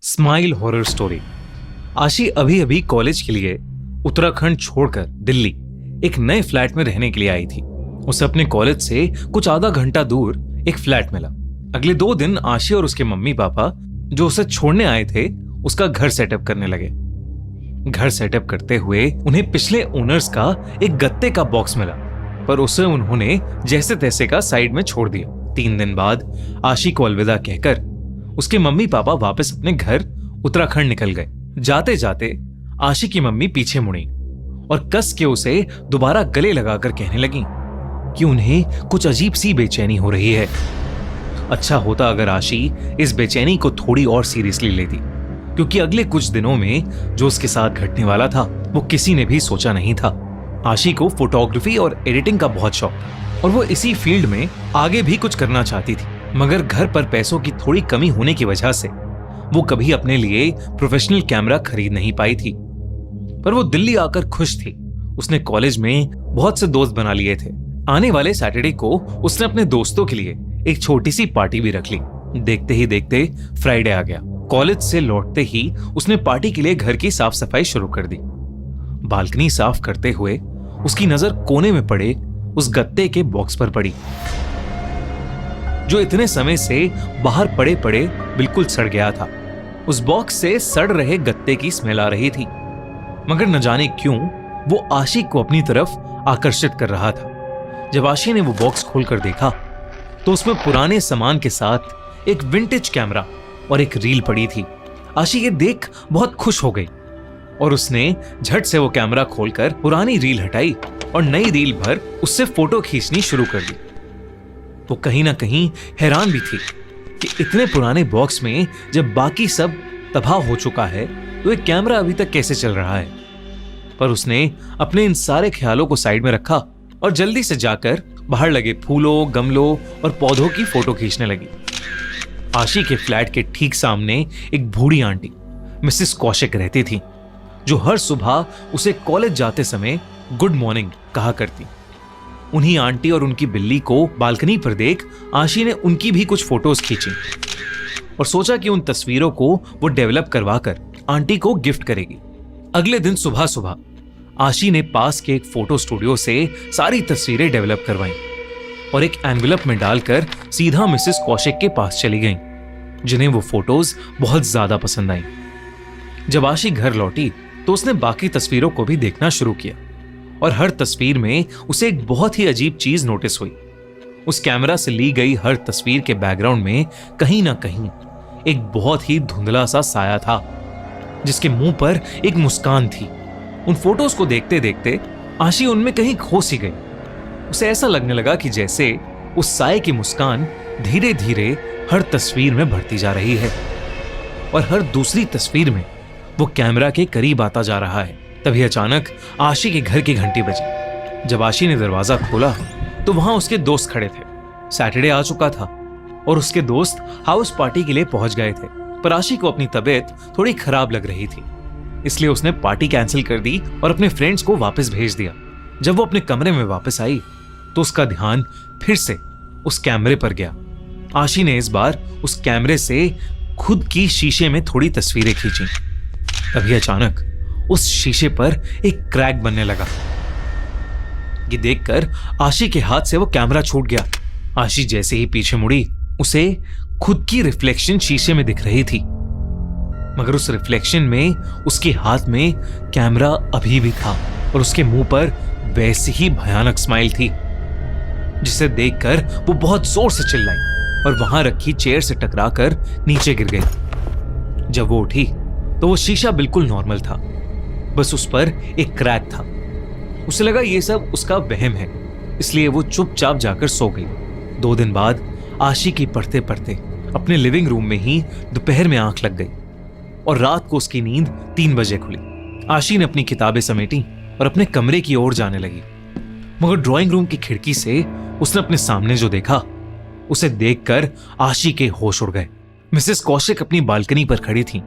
Smile horror story. आशी अभी अभी कॉलेज के लिए उत्तराखंड छोड़कर दिल्ली एक नए फ्लैट में रहने के लिए आई थी। उसे अपने कॉलेज से कुछ आधा घंटा दूर एक फ्लैट मिला। अगले 2 दिन आशी और उसके मम्मी पापा जो उसे छोड़ने आए थे उसका घर सेटअप करने लगे। घर सेटअप करते हुए उन्हें पिछले ओनर्स का एक गत्ते का बॉक्स मिला, पर उसे उन्होंने जैसे तैसे का साइड में छोड़ दिया। 3 दिन बाद आशी को अलविदा कहकर उसके मम्मी पापा वापस अपने घर उत्तराखंड निकल गए। जाते जाते आशी की मम्मी पीछे मुड़ी और कस के उसे दोबारा गले लगाकर कहने लगी कि उन्हें कुछ अजीब सी बेचैनी हो रही है। अच्छा होता अगर आशी इस बेचैनी को थोड़ी और सीरियसली लेती, क्योंकि अगले कुछ दिनों में जो उसके साथ घटने वाला था वो किसी ने भी सोचा नहीं था। आशी को फोटोग्राफी और एडिटिंग का बहुत शौक था और वो इसी फील्ड में आगे भी कुछ करना चाहती थी, मगर घर पर पैसों की थोड़ी कमी होने की वजह से वो कभी अपने लिए प्रोफेशनल कैमरा खरीद नहीं पाई थी। पर वो दिल्ली आकर खुश थी। उसने कॉलेज में बहुत से दोस्त बना लिए थे। आने वाले सैटरडे को उसने अपने दोस्तों के लिए एक छोटी सी पार्टी भी रख ली। देखते ही देखते फ्राइडे आ गया। कॉलेज से लौटते ही उसने पार्टी के लिए घर की साफ सफाई शुरू कर दी। बालकनी साफ करते हुए उसकी नजर कोने में पड़े उस गत्ते के बॉक्स पर पड़ी, जो इतने समय से बाहर पड़े पड़े बिल्कुल सड़ गया था। उस बॉक्स से सड़ रहे गत्ते की स्मेल आ रही थी, मगर न जाने क्यों वो आशी को अपनी तरफ आकर्षित कर रहा था। जब आशी ने वो बॉक्स खोलकर देखा तो उसमें पुराने सामान के साथ एक विंटेज कैमरा और एक रील पड़ी थी। आशी ये देख बहुत खुश हो गई और उसने झट से वो कैमरा खोलकर पुरानी रील हटाई और नई रील भर उससे फोटो खींचनी शुरू कर दी। वो कहीं ना कहीं हैरान भी थी कि इतने पुराने बॉक्स में जब बाकी सब तबाह हो चुका है तो एक कैमरा अभी तक कैसे चल रहा है। पर उसने अपने इन सारे ख्यालों को साइड में रखा और जल्दी से जाकर बाहर लगे फूलों, गमलों और पौधों की फोटो खींचने लगी। आशी के फ्लैट के ठीक सामने एक बूढ़ी आंटी मिसेस कौशिक रहती थी, जो हर सुबह उसे कॉलेज जाते समय गुड मॉर्निंग कहा करती। उन्हीं आंटी और उनकी बिल्ली को बालकनी पर देख आशी ने उनकी भी कुछ फोटोज खींची और सोचा कि उन तस्वीरों को वो डेवलप करवाकर आंटी को गिफ्ट करेगी। अगले दिन सुबह सुबह आशी ने पास के एक फोटो स्टूडियो से सारी तस्वीरें डेवलप करवाईं और एक एनवेलप में डालकर सीधा मिसेस कौशिक के पास चली गईं, जिन्हें वो फोटोज बहुत ज्यादा पसंद आईं। जब आशी घर लौटी तो उसने बाकी तस्वीरों को भी देखना शुरू किया और हर तस्वीर में उसे एक बहुत ही अजीब चीज नोटिस हुई। उस कैमरा से ली गई हर तस्वीर के बैकग्राउंड में कहीं ना कहीं एक बहुत ही धुंधला सा साया था, जिसके मुंह पर एक मुस्कान थी। उन फोटोज को देखते देखते आशी उनमें कहीं खो सी गई। उसे ऐसा लगने लगा कि जैसे उस साये की मुस्कान धीरे धीरे हर तस्वीर में बढ़ती जा रही है और हर दूसरी तस्वीर में वो कैमरा के करीब आता जा रहा है। तभी अचानक आशी के घर की घंटी बजी। जब आशी ने दरवाजा खोला तो वहां उसके दोस्त खड़े थे। सैटरडे आ चुका था और उसके दोस्त हाउस पार्टी के लिए पहुंच गए थे, पर आशी को अपनी तबीयत थोड़ी खराब लग रही थी, इसलिए उसने पार्टी कैंसिल कर दी और अपने फ्रेंड्स को वापस भेज दिया। जब वो अपने कमरे में वापस आई तो उसका ध्यान फिर से उस कैमरे पर गया। आशी ने इस बार उस कैमरे से खुद की शीशे में थोड़ी तस्वीरें खींची। तभी अचानक उस शीशे पर एक क्रैक बनने लगा। ये देखकर आशी के हाथ से वो कैमरा छूट गया। आशी जैसे ही पीछे मुड़ी उसे खुद की रिफ्लेक्शन शीशे में दिख रही थी, मगर उस रिफ्लेक्शन में उसके हाथ में कैमरा अभी भी था और उसके मुंह पर वैसी ही भयानक स्माइल थी, जिसे देखकर वो बहुत जोर से चिल्लाई और वहां रखी चेयर से टकराकर नीचे गिर गई। जब वो उठी तो वो शीशा बिल्कुल नॉर्मल था, बस उस पर एक क्रैक था। उसे लगा ये सब उसका वहम है, इसलिए वो चुपचाप जाकर सो गई। 2 दिन बाद आशी की पढ़ते पढ़ते अपने लिविंग रूम में ही दोपहर में आंख लग गई और रात को उसकी नींद 3 बजे खुली। आशी ने अपनी किताबें समेटी और अपने कमरे की ओर जाने लगी, मगर ड्राइंग रूम की खिड़की से उसने अपने सामने जो देखा उसे देखकर आशी के होश उड़ गए। मिसेस कौशिक अपनी बालकनी पर खड़ी थी,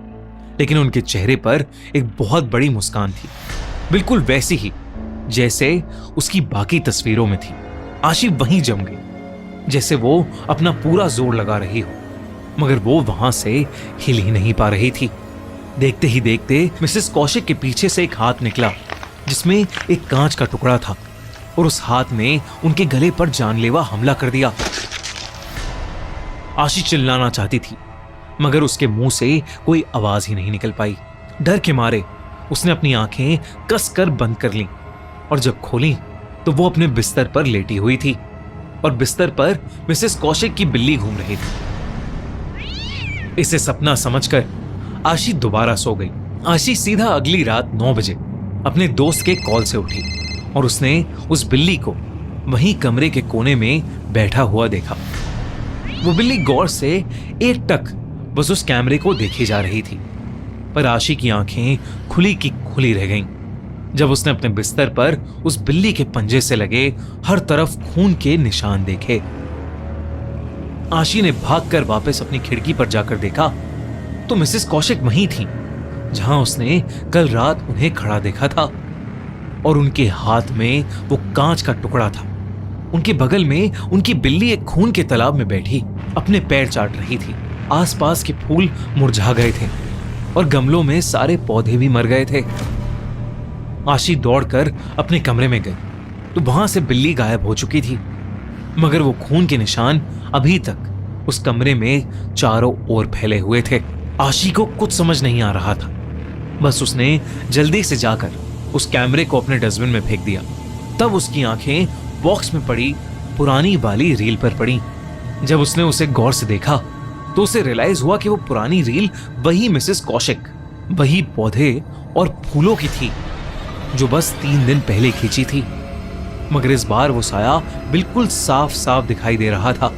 लेकिन उनके चेहरे पर एक बहुत बड़ी मुस्कान थी, बिल्कुल वैसी ही जैसे उसकी बाकी तस्वीरों में थी। आशी वहीं जम गई, जैसे वो अपना पूरा जोर लगा रही हो। मगर वो वहां से हिल ही नहीं पा रही थी। देखते ही देखते मिसेस कौशिक के पीछे से एक हाथ निकला जिसमें एक कांच का टुकड़ा था और उस हाथ ने उनके गले पर जानलेवा हमला कर दिया। आशी चिल्लाना चाहती थी मगर उसके मुंह से कोई आवाज ही नहीं निकल पाई। डर के मारे उसने अपनी आंखें कसकर बंद कर लीं और जब खोली तो वो अपने बिस्तर पर लेटी हुई थी और बिस्तर पर मिसेस कौशिक की बिल्ली घूम रही थी। इसे सपना समझकर आशी दोबारा सो गई। आशी सीधा अगली रात 9 बजे अपने दोस्त के कॉल से उठी और उसने उस बिल्ली को वहीं कमरे के कोने में बैठा हुआ देखा। वो बिल्ली गौर से एकटक बस उस कैमरे को देखी जा रही थी, पर आशी की आंखें खुली की खुली रह गईं जब उसने अपने बिस्तर पर उस बिल्ली के पंजे से लगे हर तरफ खून के निशान देखे। आशी ने भागकर वापस अपनी खिड़की पर जाकर देखा तो मिसेस कौशिक वहीं थी जहां उसने कल रात उन्हें खड़ा देखा था और उनके हाथ में वो कांच का टुकड़ा था। उनके बगल में उनकी बिल्ली एक खून के तालाब में बैठी अपने पैर चाट रही थी। आसपास के फूल मुरझा गए थे और गमलों में सारे पौधे भी मर गए थे। आशी दौड़कर अपने कमरे में गई तो वहां से बिल्ली गायब हो चुकी थी, मगर वो खून के निशान अभी तक उस कमरे में चारों ओर फैले हुए थे। आशी को कुछ समझ नहीं आ रहा था। बस उसने जल्दी से जाकर उस कैमरे को अपने डस्टबिन में फेंक दिया। तब उसकी आंखें बॉक्स में पड़ी पुरानी वाली रील पर पड़ी। जब उसने उसे गौर से देखा तो उसे रियलाइज हुआ कि वो पुरानी रील वही मिसेस कौशिक, वही पौधे और फूलों की थी जो बस 3 दिन पहले खींची थी, मगर इस बार वो साया बिल्कुल साफ साफ दिखाई दे रहा था।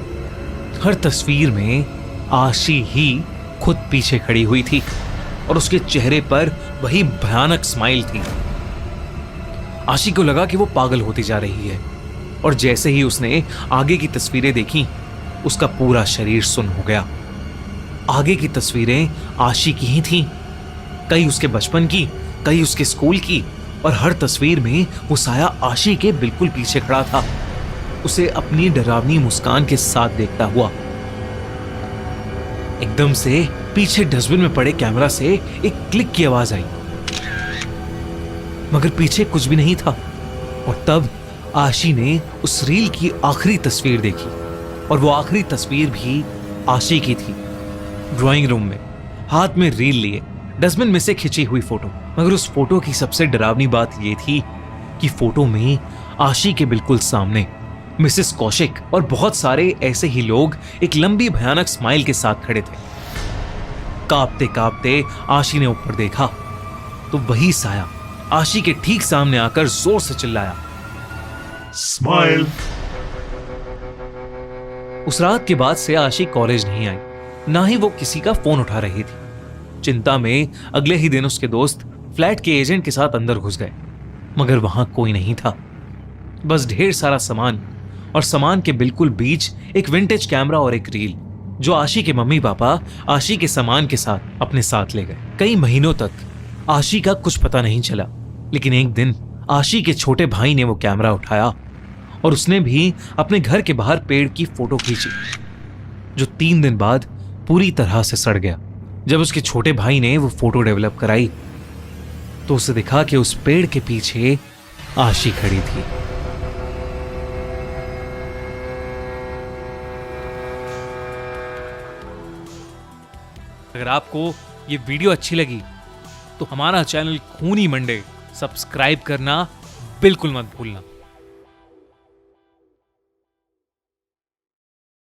हर तस्वीर में आशी ही खुद पीछे खड़ी हुई थी और उसके चेहरे पर वही भयानक स्माइल थी। आशी को लगा कि वो पागल होती जा रही है और जैसे ही उसने आगे की तस्वीरें देखी उसका पूरा शरीर सुन्न हो गया। आगे की तस्वीरें आशी की ही थीं, कई उसके बचपन की, कई उसके स्कूल की, और हर तस्वीर में वो साया आशी के बिल्कुल पीछे खड़ा था, उसे अपनी डरावनी मुस्कान के साथ देखता हुआ। एकदम से पीछे डस्टबिन में पड़े कैमरा से एक क्लिक की आवाज आई, मगर पीछे कुछ भी नहीं था। और तब आशी ने उस रील की आखिरी तस्वीर देखी और वो आखिरी तस्वीर भी आशी की थी, ड्राइंग रूम में हाथ में रील लिए डस्टबिन में से खिंची हुई फोटो। मगर उस फोटो की सबसे डरावनी बात यह थी कि फोटो में आशी के बिल्कुल सामने मिसेस कौशिक और बहुत सारे ऐसे ही लोग एक लंबी भयानक स्माइल के साथ खड़े थे। कांपते कांपते आशी ने ऊपर देखा तो वही साया आशी के ठीक सामने आकर जोर से चिल्लाया, स्माइल। उस रात के बाद से आशी कॉलेज नहीं आई, ना ही वो किसी का फोन उठा रही थी। चिंता में अगले ही दिन उसके दोस्त फ्लैट के एजेंट के साथ अंदर घुस गए, मगर वहां कोई नहीं था, बस ढेर सारा सामान और सामान के बिल्कुल बीच एक विंटेज कैमरा और एक रील जो आशी के मम्मी पापा आशी के सामान के साथ अपने साथ ले गए। कई महीनों तक आशी का कुछ पता नहीं चला, लेकिन एक दिन आशी के छोटे भाई ने वो कैमरा उठाया और उसने भी अपने घर के बाहर पेड़ की फोटो खींची जो 3 दिन बाद पूरी तरह से सड़ गया। जब उसके छोटे भाई ने वो फोटो डेवलप कराई तो उसे दिखा कि उस पेड़ के पीछे आशी खड़ी थी। अगर आपको ये वीडियो अच्छी लगी तो हमारा चैनल खूनी मंडे सब्सक्राइब करना बिल्कुल मत भूलना।